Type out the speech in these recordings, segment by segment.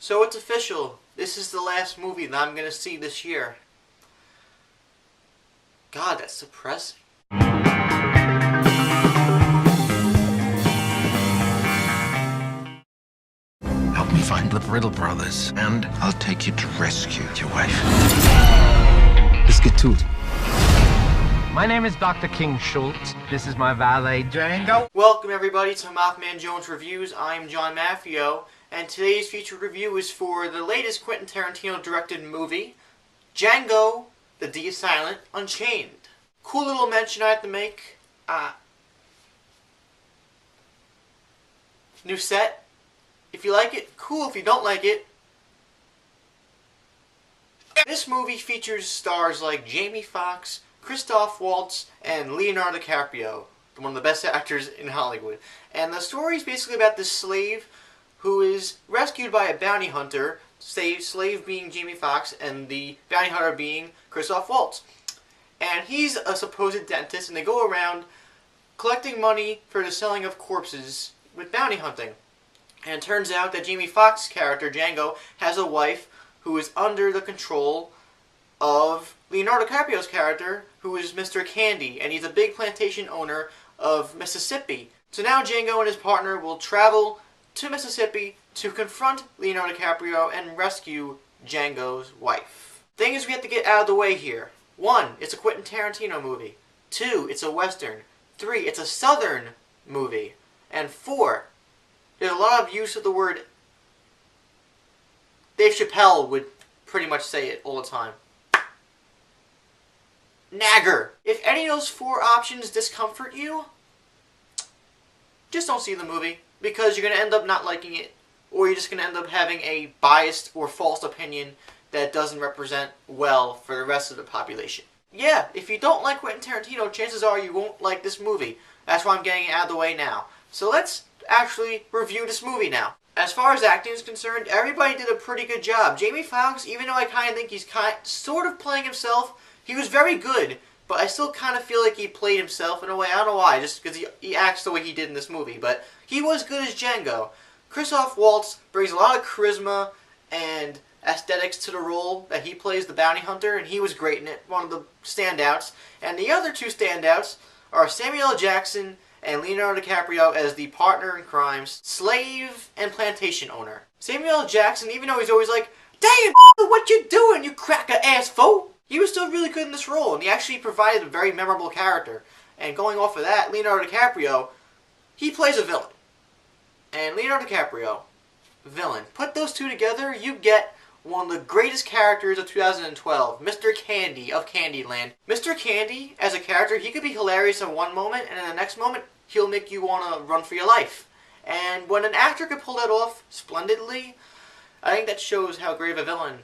So it's official. This is the last movie that I'm going to see this year. God, that's depressing. Help me find the Brittle brothers, and I'll take you to rescue your wife. Es geht tut. My name is Dr. King Schultz. This is my valet, Django. Welcome everybody to MaffmanJones Reviews. I'm John Maffio, and today's featured review is for the latest Quentin Tarantino directed movie, Django, the Unchained. Cool little mention I have to make. New set. If you like it, cool. If you don't like it, this movie features stars like Jamie Foxx, Christoph Waltz, and Leonardo DiCaprio, one of the best actors in Hollywood. And the story is basically about this slave who is rescued by a bounty hunter, slave being Jamie Foxx and the bounty hunter being Christoph Waltz. And he's a supposed dentist, and they go around collecting money for the selling of corpses with bounty hunting. And it turns out that Jamie Foxx's character, Django, has a wife who is under the control of Leonardo DiCaprio's character, who is Mr. Candy, and he's a big plantation owner of Mississippi. So now Django and his partner will travel to Mississippi to confront Leonardo DiCaprio and rescue Django's wife. Things we have to get out of the way here. 1, it's a Quentin Tarantino movie. 2, it's a Western. 3, it's a Southern movie. And 4, there's a lot of use of the word. Dave Chappelle would pretty much say it all the time. Nagger. If any of those 4 options discomfort you, just don't see the movie, because you're going to end up not liking it, or you're just going to end up having a biased or false opinion that doesn't represent well for the rest of the population. Yeah, if you don't like Quentin Tarantino, chances are you won't like this movie. That's why I'm getting it out of the way now. So let's actually review this movie now. As far as acting is concerned, everybody did a pretty good job. Jamie Foxx, even though I kind of think he's sort of playing himself, he was very good, but I still kind of feel like he played himself in a way. I don't know why, just because he acts the way he did in this movie, but he was good as Django. Christoph Waltz brings a lot of charisma and aesthetics to the role that he plays, the bounty hunter, and he was great in it, one of the standouts. And the other 2 standouts are Samuel L. Jackson and Leonardo DiCaprio as the partner in crimes, slave and plantation owner. Samuel L. Jackson, even though he's always like, "Damn, what you doing, you cracker-ass fool?" he was still really good in this role, and he actually provided a very memorable character. And going off of that, Leonardo DiCaprio, he plays a villain. And Leonardo DiCaprio, villain. Put those 2 together, you get one of the greatest characters of 2012, Mr. Candy of Candyland. Mr. Candy, as a character, he could be hilarious in one moment, and in the next moment, he'll make you want to run for your life. And when an actor could pull that off splendidly, I think that shows how great of a villain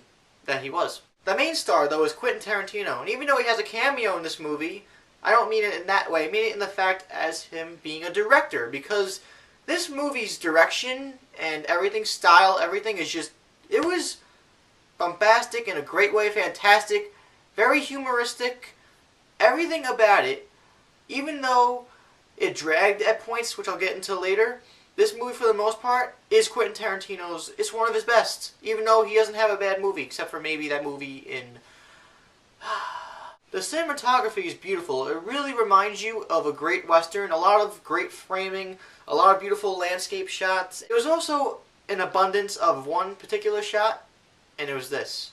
that he was. The main star, though, is Quentin Tarantino, and even though he has a cameo in this movie, I don't mean it in that way. I mean it in the fact as him being a director, because this movie's direction and everything, style, everything is just, it was bombastic in a great way, fantastic, very humoristic, everything about it. Even though it dragged at points, which I'll get into later, this movie for the most part is Quentin Tarantino's, it's one of his best, even though he doesn't have a bad movie, except for maybe that movie in... The cinematography is beautiful. It really reminds you of a great Western, a lot of great framing, a lot of beautiful landscape shots. There was also an abundance of one particular shot, and it was this.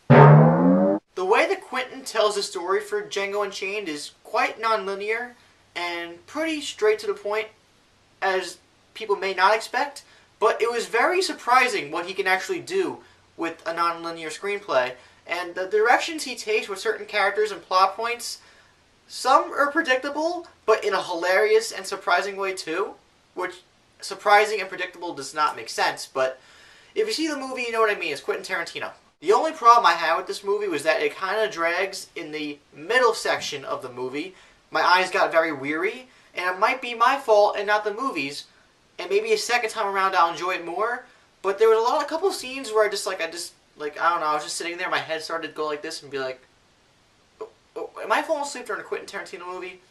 The way that Quentin tells the story for Django Unchained is quite non-linear and pretty straight to the point, as people may not expect, but it was very surprising what he can actually do with a non-linear screenplay. And the directions he takes with certain characters and plot points, some are predictable, but in a hilarious and surprising way too, which surprising and predictable does not make sense, but if you see the movie, you know what I mean. It's Quentin Tarantino. The only problem I had with this movie was that it kind of drags in the middle section of the movie. My eyes got very weary, and it might be my fault and not the movie's. And maybe a second time around I'll enjoy it more. But there was a couple scenes where I don't know, I was just sitting there, my head started to go like this and be like, oh, am I falling asleep during a Quentin Tarantino movie?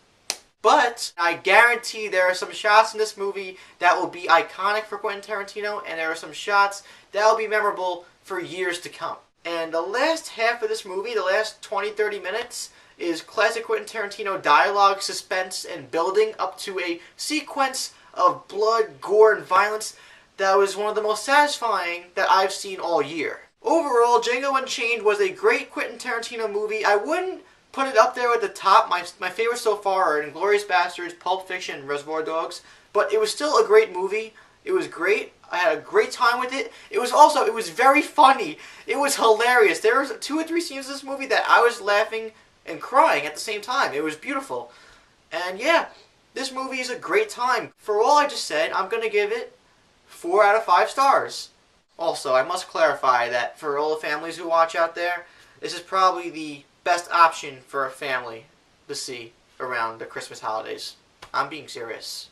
But I guarantee there are some shots in this movie that will be iconic for Quentin Tarantino, and there are some shots that will be memorable for years to come. And the last half of this movie, the last 20-30 minutes, is classic Quentin Tarantino dialogue, suspense, and building up to a sequence of blood, gore, and violence that was one of the most satisfying that I've seen all year. Overall, Django Unchained was a great Quentin Tarantino movie. I wouldn't put it up there at the top. My favorites so far are Inglourious Basterds, Pulp Fiction, and Reservoir Dogs. But it was still a great movie. It was great. I had a great time with it. It was very funny. It was hilarious. There was 2 or 3 scenes in this movie that I was laughing and crying at the same time. It was beautiful. And yeah, this movie is a great time. For all I just said, I'm going to give it 4 out of 5 stars. Also, I must clarify that for all the families who watch out there, this is probably the best option for a family to see around the Christmas holidays. I'm being serious.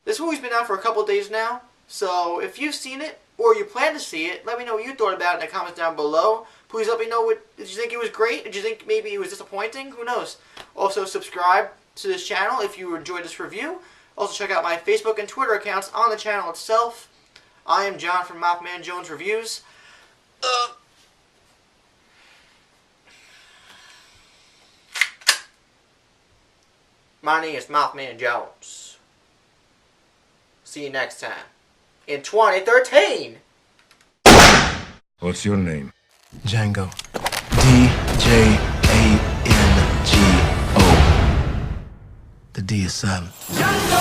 This movie's been out for a couple days now, so if you've seen it or you plan to see it, let me know what you thought about it in the comments down below. Please let me know, did you think it was great? Did you think maybe it was disappointing? Who knows? Also, subscribe to this channel if you enjoyed this review. Also, check out my Facebook and Twitter accounts on the channel itself. I am John from MaffmanJones Reviews. My name is MaffmanJones. See you next time. In 2013! What's your name? Django. D-J-A-N-G-O. The D is silent. Django!